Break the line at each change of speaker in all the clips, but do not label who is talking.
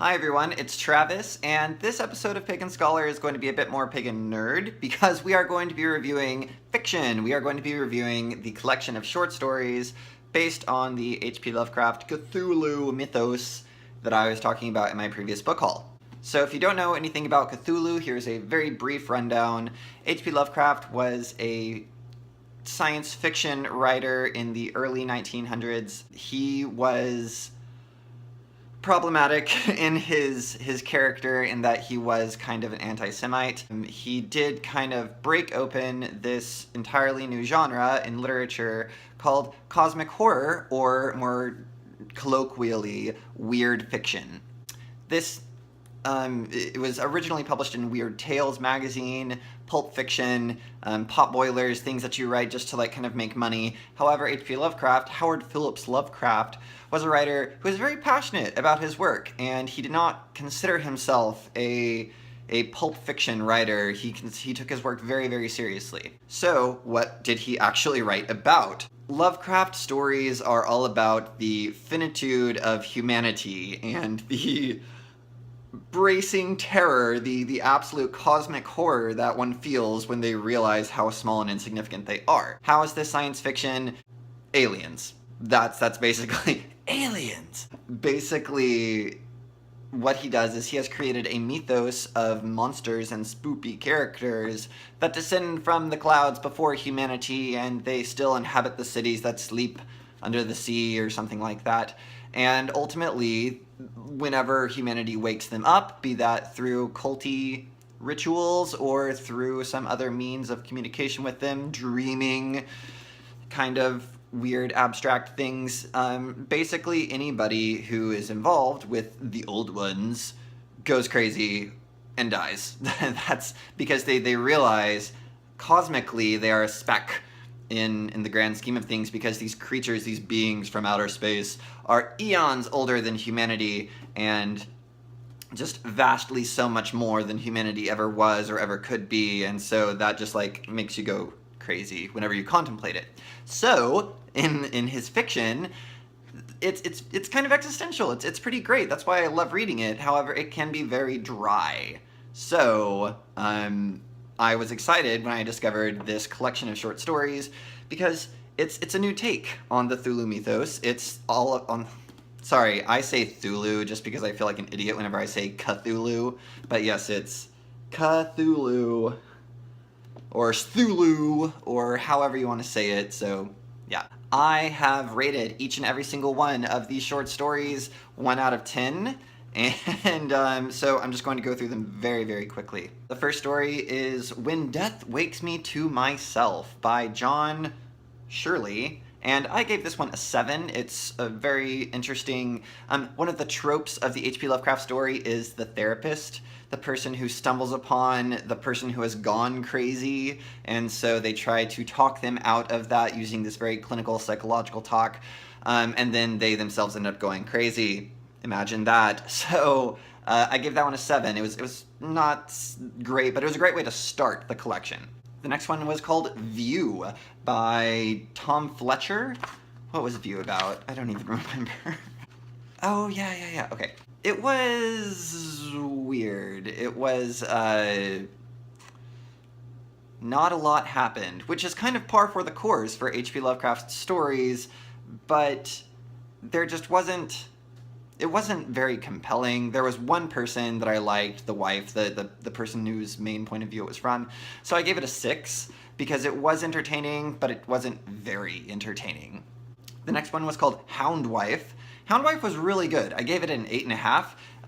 Hi everyone, it's Travis, and this episode of Pagan Scholar is going to be a bit more Pagan Nerd because we are going to be reviewing fiction. We are going to be reviewing the collection of short stories based on the H.P. Lovecraft Cthulhu mythos that I was talking about in my previous book haul. So if you don't know anything about Cthulhu, here's a very brief rundown. H.P. Lovecraft was a science fiction writer in the early 1900s. He was problematic in his character in that he was kind of an anti-Semite. He did kind of break open this entirely new genre in literature called cosmic horror, or more colloquially, weird fiction. This it was originally published in Weird Tales magazine, Pulp Fiction, pot boilers, things that you write just to kind of make money. However, H.P. Lovecraft, Howard Phillips Lovecraft, was a writer who was very passionate about his work, and he did not consider himself a pulp fiction writer. He took his work very, very seriously. So, what did he actually write about? Lovecraft stories are all about the finitude of humanity and the bracing terror, the absolute cosmic horror that one feels when they realize how small and insignificant they are. How is this science fiction? Aliens. That's basically aliens. Basically, what he does is he has created a mythos of monsters and spoopy characters that descend from the clouds before humanity, and they still inhabit the cities that sleep under the sea or something like that. And ultimately, whenever humanity wakes them up, be that through culty rituals or through some other means of communication with them, dreaming, kind of weird abstract things, basically anybody who is involved with the old ones goes crazy and dies. That's because they realize cosmically they are a speck in the grand scheme of things, because these creatures, these beings from outer space, are eons older than humanity and just vastly so much more than humanity ever was or ever could be, and so that just makes you go crazy whenever you contemplate it. So in his fiction, it's kind of existential. It's pretty great. That's why I love reading it. However, it can be very dry. So I was excited when I discovered this collection of short stories because it's a new take on the Cthulhu mythos. It's all on... Sorry, I say Cthulhu just because I feel like an idiot whenever I say Cthulhu. But yes, it's Cthulhu, or Cthulhu, or however you want to say it, so yeah. I have rated each and every single one of these short stories 1 out of 10, and so I'm just going to go through them very, very quickly. The first story is When Death Wakes Me to Myself by John Shirley, and I gave this one a 7. It's a very interesting... one of the tropes of the H.P. Lovecraft story is the therapist, the person who stumbles upon the person who has gone crazy, and so they try to talk them out of that using this very clinical psychological talk, and then they themselves end up going crazy. Imagine that. So I gave that one a 7. It was not great, but it was a great way to start the collection. The next one was called View by Tom Fletcher. What was View about? I don't even remember. Oh, yeah, okay. It was weird. It was, not a lot happened, which is kind of par for the course for H.P. Lovecraft's stories, but there just wasn't... It wasn't very compelling. There was one person that I liked, the wife, the person whose main point of view it was from. So I gave it a 6 because it was entertaining, but it wasn't very entertaining. The next one was called Houndwife. Houndwife was really good. I gave it an 8.5.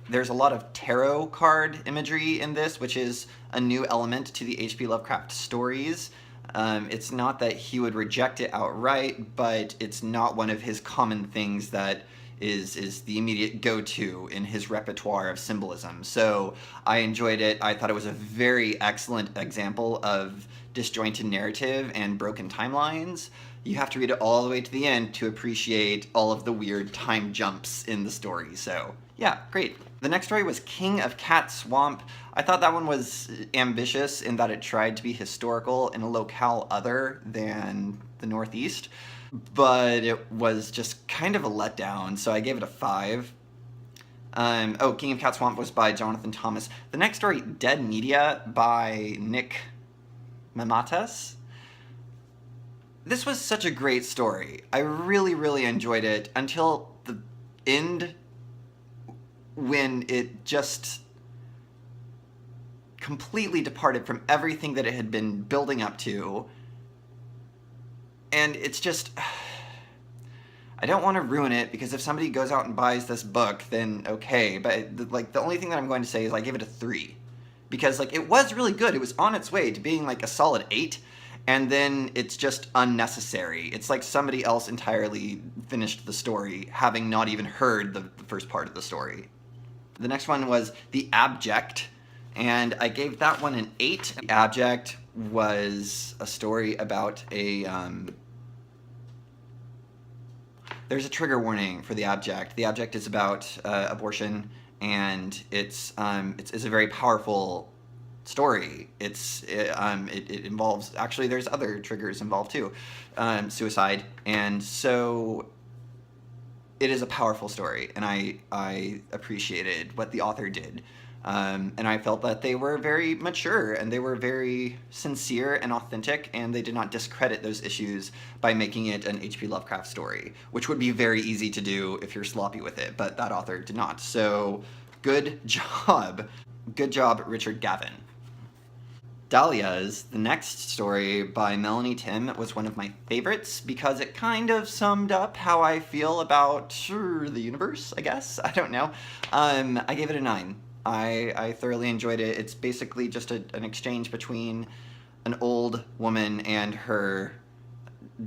There's a lot of tarot card imagery in this, which is a new element to the H.P. Lovecraft stories. It's not that he would reject it outright, but it's not one of his common things that is the immediate go-to in his repertoire of symbolism. So I enjoyed it. I thought it was a very excellent example of disjointed narrative and broken timelines. You have to read it all the way to the end to appreciate all of the weird time jumps in the story. So yeah, great. The next story was King of Tat Swamp. I thought that one was ambitious in that it tried to be historical in a locale other than the Northeast, but it was just kind of a letdown, so I gave it a 5. King of Tat Swamp was by Jonathan Thomas. The next story, Dead Media by Nick Mamatas. This was such a great story. I really, really enjoyed it until the end, when it just completely departed from everything that it had been building up to. And it's just... I don't want to ruin it, because if somebody goes out and buys this book, then okay. But like, the only thing that I'm going to say is I give it a 3. Because like, it was really good. It was on its way to being like a solid 8. And then it's just unnecessary. It's like somebody else entirely finished the story, having not even heard the first part of the story. The next one was The Abject, and I gave that one an 8. The Abject was a story about a... There's a trigger warning for The Abject. The Abject is about abortion, and it's a very powerful story. It involves, actually there's other triggers involved too, suicide, and so it is a powerful story, and I appreciated what the author did, and I felt that they were very mature, and they were very sincere and authentic, and they did not discredit those issues by making it an H.P. Lovecraft story, which would be very easy to do if you're sloppy with it, but that author did not. So good job. Good job, Richard Gavin. Dahlias, the next story by Melanie Tim, was one of my favorites because it kind of summed up how I feel about the universe, I guess. I don't know. I gave it a 9. I thoroughly enjoyed it. It's basically just an exchange between an old woman and her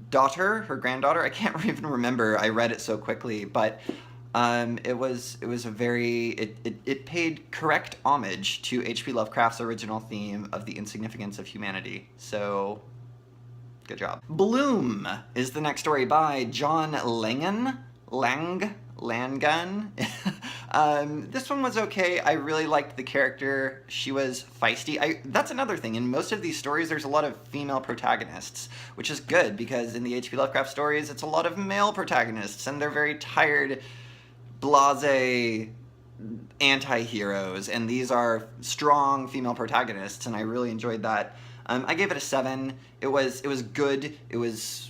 daughter, her granddaughter. I can't even remember. I read it so quickly, but it was a very, it paid correct homage to H.P. Lovecraft's original theme of the insignificance of humanity. So, good job. Bloom is the next story by John Langan. This one was okay. I really liked the character. She was feisty. That's another thing. In most of these stories, there's a lot of female protagonists, which is good, because in the H.P. Lovecraft stories, it's a lot of male protagonists, and they're very tired, blasé anti-heroes, and these are strong female protagonists, and I really enjoyed that. I gave it a 7. It was good. It was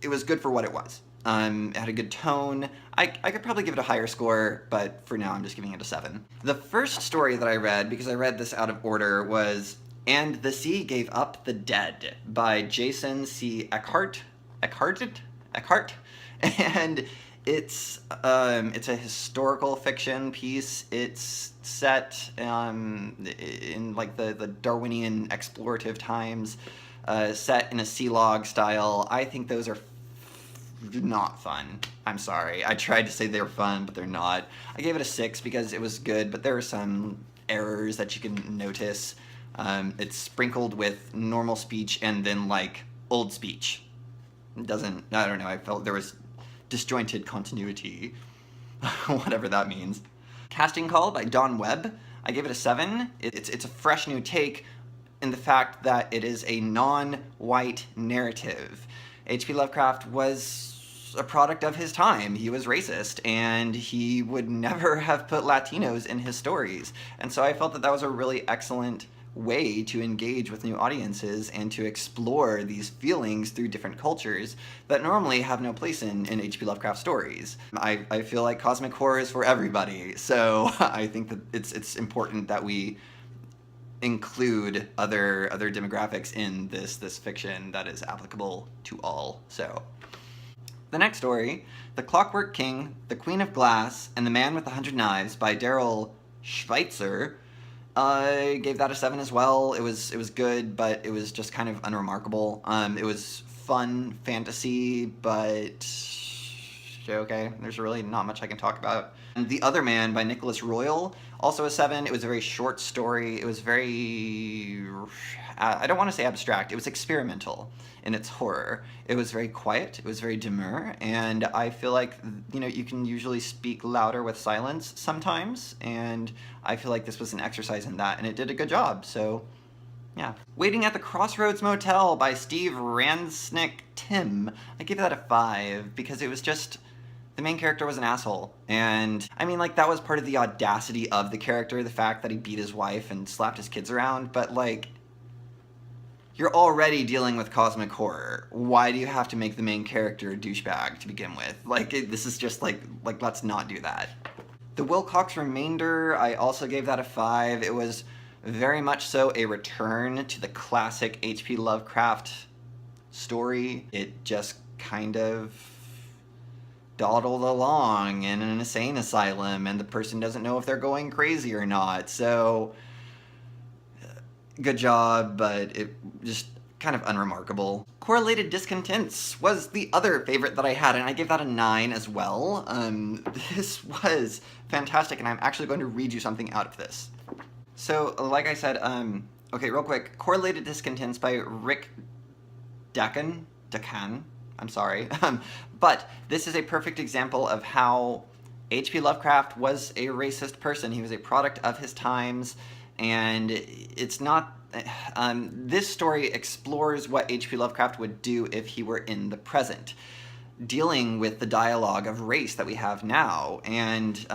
good for what it was. It had a good tone. I could probably give it a higher score, but for now I'm just giving it a 7. The first story that I read, because I read this out of order, was And the Sea Gave Up the Dead by Jason C. Eckhart. And it's a historical fiction piece. It's set in like the Darwinian explorative times, set in a sea log style. I think those are not fun. I'm sorry. I tried to say they were fun, but they're not. I gave it a 6 because it was good, but there are some errors that you can notice. It's sprinkled with normal speech and then like old speech. It doesn't, I don't know, I felt there was disjointed continuity, whatever that means. Casting Call by Don Webb. I gave it a 7. It's a fresh new take in the fact that it is a non-white narrative. H.P. Lovecraft was a product of his time. He was racist, and he would never have put Latinos in his stories. And so I felt that that was a really excellent way to engage with new audiences and to explore these feelings through different cultures that normally have no place in H.P. Lovecraft stories. I feel like cosmic horror is for everybody, so I think that it's important that we include other demographics in this fiction that is applicable to all. So the next story, The Clockwork King, The Queen of Glass, and The Man with 100 Knives by Daryl Schweitzer. I gave that a 7 as well. It was good, but it was just kind of unremarkable. It was fun fantasy, but okay, there's really not much I can talk about. And The Other Man by Nicholas Royal, also a 7. It was a very short story. It was very, I don't want to say abstract, it was experimental in its horror. It was very quiet, it was very demure, and I feel like, you know, you can usually speak louder with silence sometimes, and I feel like this was an exercise in that, and it did a good job, so yeah. Waiting at the Crossroads Motel by Steve Ransnick Tim. I gave that a 5 because it was just the main character was an asshole. And I mean, like, that was part of the audacity of the character, the fact that he beat his wife and slapped his kids around, but like, you're already dealing with cosmic horror. Why do you have to make the main character a douchebag to begin with? Like, this is just like, let's not do that. The Wilcox Remainder, I also gave that a 5. It was very much so a return to the classic H.P. Lovecraft story. It just kind of dawdled along in an insane asylum, and the person doesn't know if they're going crazy or not. So, good job, but it just kind of unremarkable. Correlated Discontents was the other favorite that I had, and I gave that a 9 as well. This was fantastic, and I'm actually going to read you something out of this. So, like I said, okay, real quick, Correlated Discontents by Rick Dakan, I'm sorry. But this is a perfect example of how H.P. Lovecraft was a racist person. He was a product of his times, and it's not... this story explores what H.P. Lovecraft would do if he were in the present, dealing with the dialogue of race that we have now, and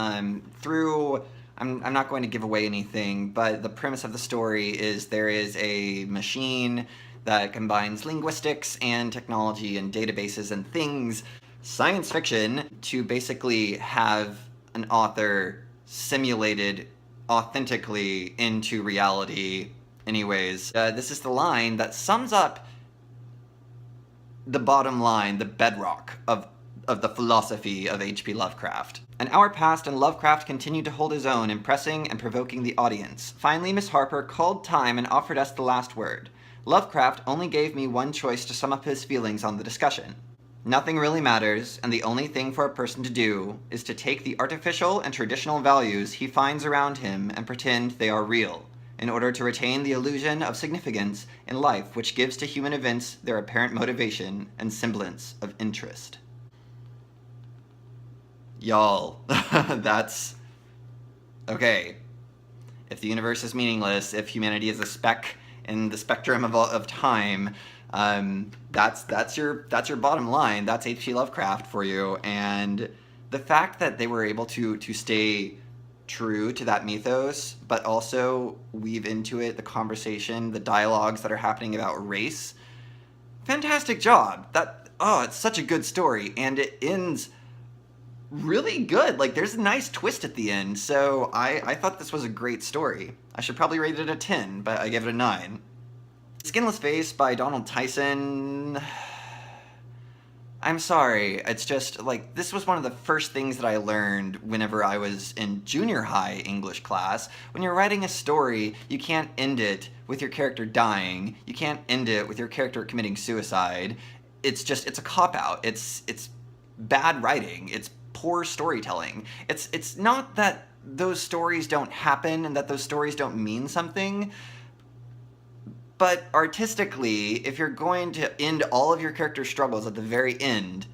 through... I'm not going to give away anything, but the premise of the story is there is a machine that combines linguistics and technology and databases and things, science fiction, to basically have an author simulated authentically into reality. Anyways, this is the line that sums up the bottom line, the bedrock of the philosophy of H.P. Lovecraft. An hour passed and Lovecraft continued to hold his own, impressing and provoking the audience. Finally, Miss Harper called time and offered us the last word. Lovecraft only gave me one choice to sum up his feelings on the discussion. Nothing really matters, and the only thing for a person to do is to take the artificial and traditional values he finds around him and pretend they are real, in order to retain the illusion of significance in life which gives to human events their apparent motivation and semblance of interest. Y'all, that's... okay. If the universe is meaningless, if humanity is a speck in the spectrum of time, that's your bottom line. That's H.P. Lovecraft for you. And the fact that they were able to stay true to that mythos, but also weave into it the conversation, the dialogues that are happening about race, fantastic job. It's such a good story, and it ends really good. Like, there's a nice twist at the end, so I thought this was a great story. I should probably rate it a 10, but I gave it a 9. Skinless Face by Donald Tyson. I'm sorry, it's just, like, this was one of the first things that I learned whenever I was in junior high English class. When you're writing a story, you can't end it with your character dying. You can't end it with your character committing suicide. It's a cop-out. It's bad writing. It's poor storytelling. It's not that those stories don't happen and that those stories don't mean something, but artistically, if you're going to end all of your character struggles at the very end,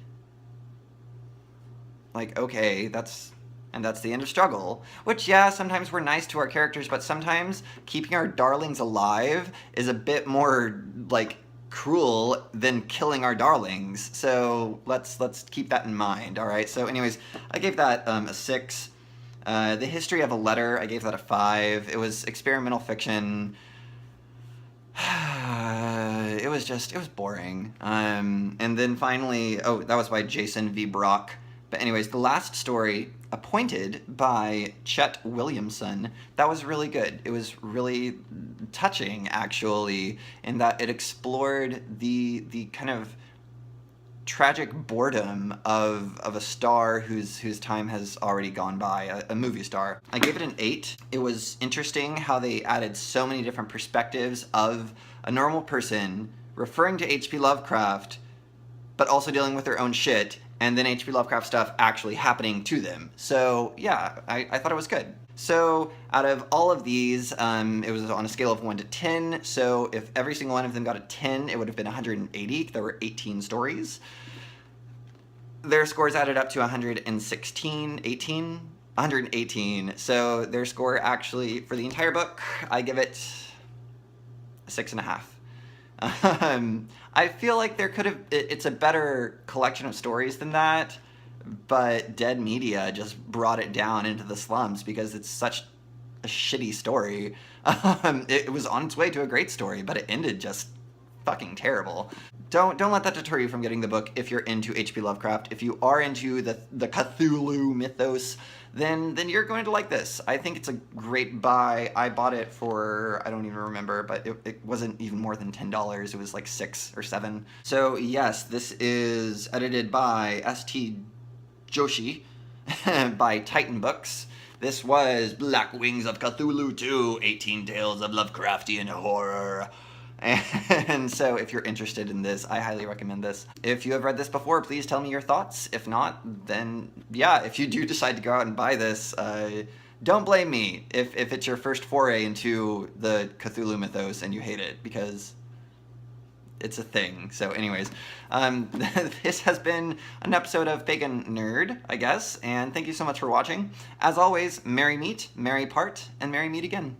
like, okay, that's the end of struggle. Which, yeah, sometimes we're nice to our characters, but sometimes keeping our darlings alive is a bit more, like, cruel than killing our darlings. So let's keep that in mind, alright? So anyways, I gave that a 6. The History of a Letter, I gave that a 5. It was experimental fiction. It was boring. And then finally, that was by Jason V. Brock. But anyways, the last story, Appointed by Chet Williamson, that was really good. It was really touching, actually, in that it explored the kind of tragic boredom of a star whose time has already gone by, a movie star. I gave it an 8. It was interesting how they added so many different perspectives of a normal person referring to H.P. Lovecraft, but also dealing with their own shit, and then H.P. Lovecraft stuff actually happening to them. So yeah, I thought it was good. So out of all of these, it was on a scale of 1 to 10, so if every single one of them got a 10, it would have been 180. There were 18 stories. Their scores added up to 118, so their score actually, for the entire book, I give it a 6.5. I feel like there could have, it's a better collection of stories than that, but Dead Media just brought it down into the slums because it's such a shitty story. It was on its way to a great story, but it ended just fucking terrible. Don't let that deter you from getting the book if you're into H.P. Lovecraft. If you are into the Cthulhu mythos, then you're going to like this. I think it's a great buy. I bought it for, I don't even remember, but it wasn't even more than $10. It was like $6 or $7. So yes, this is edited by S.T. Joshi by Titan Books. This was Black Wings of Cthulhu 2, 18 Tales of Lovecraftian Horror. And so if you're interested in this, I highly recommend this. If you have read this before, please tell me your thoughts. If not, then yeah, if you do decide to go out and buy this, don't blame me if it's your first foray into the Cthulhu mythos and you hate it, because it's a thing. So anyways, this has been an episode of Pagan Nerd, I guess, and thank you so much for watching. As always, merry meet, merry part, and merry meet again.